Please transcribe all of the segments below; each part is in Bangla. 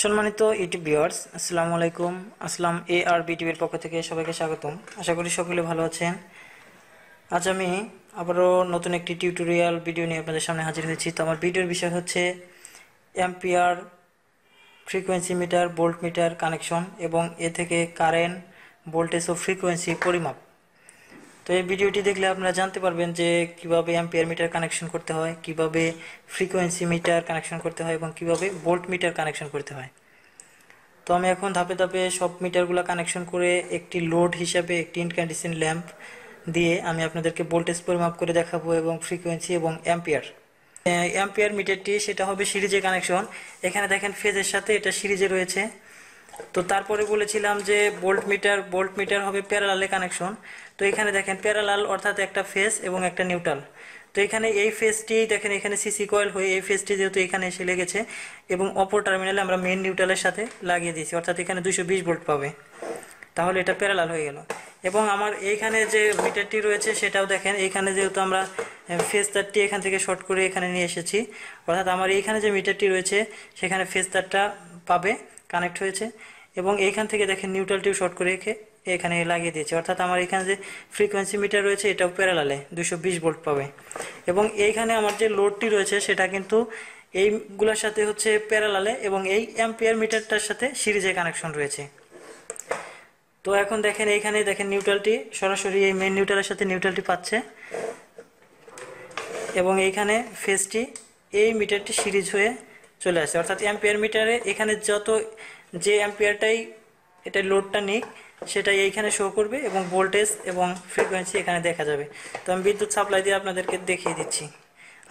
সম্মানিত ইউটিউব ভিউয়ার্স, আসসালামু আলাইকুম। আসলাম ARB টিভির পক্ষ থেকে সবাইকে স্বাগতম। আশা করি সকলে ভালো আছেন। আজ আমি আবারও নতুন একটি টিউটোরিয়াল ভিডিও নিয়ে আপনাদের সামনে হাজির হয়েছি। তো আমার ভিডিওর বিষয় হচ্ছে ampere, frequency meter, volt meter connection এবং এ থেকে কারেন্ট, ভোল্টেজ ও ফ্রিকোয়েন্সি পরিমাপ। তো এই ভিডিওটি দেখলে আপনারা জানতে পারবেন যে কিভাবে অ্যাম্পিয়ার মিটার কানেকশন করতে হয়, কিভাবে ফ্রিকোয়েন্সি মিটার কানেকশন করতে হয় এবং কিভাবে ভোল্ট মিটার কানেকশন করতে হয়। তো আমি এখন ধাপে ধাপে সব মিটারগুলো কানেকশন করে একটি লোড হিসাবে একটি ইনক্যান্ডেসেন্ট ল্যাম্প দিয়ে আমি আপনাদেরকে ভোল্টেজ পরিমাপ করে দেখাবো এবং ফ্রিকোয়েন্সি এবং অ্যাম্পিয়ার। অ্যাম্পিয়ার মিটারটি সেটা হবে সিরিজে কানেকশন। এখানে দেখেন ফেজের সাথে এটা সিরিজে রয়েছে। তো তারপরে বলেছিলাম যে ভোল্ট মিটার হবে প্যারালালে কানেকশন। তো এখানে দেখেন প্যারালাল অর্থাৎ একটা ফেজ এবং একটা নিউট্রাল। তো এখানে এই ফেজটি দেখেন এখানে সিসি কয়েল হয়ে এই ফেজটি যেহেতু এখানে এসে লেগেছে এবং অপর টার্মিনালে আমরা মেইন নিউট্রালের সাথে লাগিয়ে দিয়েছি, অর্থাৎ এখানে 220 ভোল্ট পাবে, তাহলে এটা প্যারালাল হয়ে গেল। এবং আমার এইখানে যে মিটারটি রয়েছে সেটাও দেখেন, এইখানে যেহেতু আমরা ফেজ তারটি এখান থেকে শর্ট করে এখানে নিয়ে এসেছি, অর্থাৎ আমার এইখানে যে মিটারটি রয়েছে সেখানে ফেজ তারটা পাবে, কানেক্ট হয়েছে। এবং এইখান থেকে দেখেন নিউট্রালটিও শর্ট করে এখানে লাগিয়ে দিয়েছে, অর্থাৎ আমার এখানে যে ফ্রিকোয়েন্সি মিটার রয়েছে এটাও প্যারালালে 220 ভোল্ট পাবে। এবং এইখানে আমার যে লোডটি রয়েছে সেটা কিন্তু এইগুলোর সাথে হচ্ছে প্যারালালে এবং এই অ্যাম্পিয়ার মিটারটার সাথে সিরিজে কানেকশন রয়েছে। তো এখন দেখেন এইখানে দেখেন নিউট্রালটি সরাসরি এই মেইন নিউট্রালের সাথে নিউট্রালটি পাচ্ছে এবং এইখানে ফেজটি এই মিটারটি সিরিজ হয়ে চলে আসে, অর্থাৎ অ্যাম্পিয়ার মিটারে এখানে যে অ্যাম্পিয়ারটাই এটা লোডটা নিক সেটাই এইখানে শো করবে এবং ভোল্টেজ এবং ফ্রিকোয়েন্সি এখানে দেখা যাবে। তো আমি বিদ্যুৎ সাপ্লাই দিয়ে আপনাদেরকে দেখিয়ে দিচ্ছি।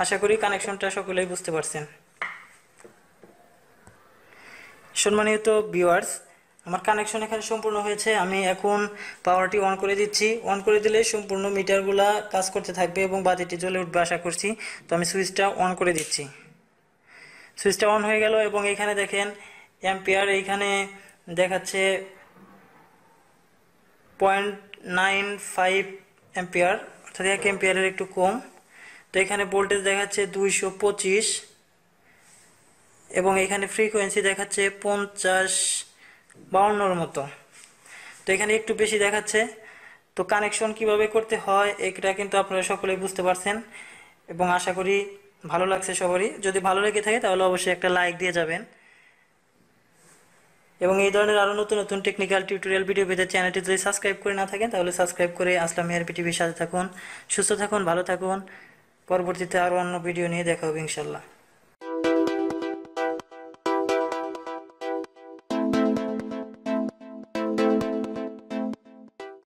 আশা করি কানেকশনটা সকলেই বুঝতে পারছেন। সম্মানিত ভিউয়ার্স, আমার কানেকশন এখানে সম্পূর্ণ হয়েছে। আমি এখন পাওয়ারটি অন করে দিচ্ছি। অন করে দিলে সম্পূর্ণ মিটারগুলা কাজ করতে থাকবে এবং বাতিটি জ্বলে উঠবে আশা করছি। তো আমি সুইচটা অন করে দিচ্ছি। সুইচটা অন হয়ে গেল এবং এখানে দেখেন অ্যাম্পিয়ার এইখানে দেখাচ্ছে 0.95 অ্যাম্পিয়ার, অর্থাৎ 1 অ্যাম্পিয়ারের একটু কম। তো এখানে ভোল্টেজ দেখাচ্ছে 225 এবং এখানে ফ্রিকোয়েন্সি দেখাচ্ছে 50-52 মতো। তো এখানে একটু বেশি দেখাচ্ছে। তো কানেকশন কিভাবে করতে হয় এটা কিন্তু আপনারা সকলেই বুঝতে পারছেন এবং আশা করি ভালো লাগছে সবারই। যদি ভালো লেগে থাকে তাহলে অবশ্যই একটা লাইক দিয়ে যাবেন এবং এই ধরনের আরও নতুন নতুন টেকনিক্যাল টিউটোরিয়াল ভিডিও পেতে চ্যানেলটি যদি সাবস্ক্রাইব করে না থাকেন তাহলে সাবস্ক্রাইব করে আসলাম ARB টিভির সাথে থাকুন। সুস্থ থাকুন, ভালো থাকুন। পরবর্তীতে আরও অন্য ভিডিও নিয়ে দেখা হবে ইনশাল্লাহ।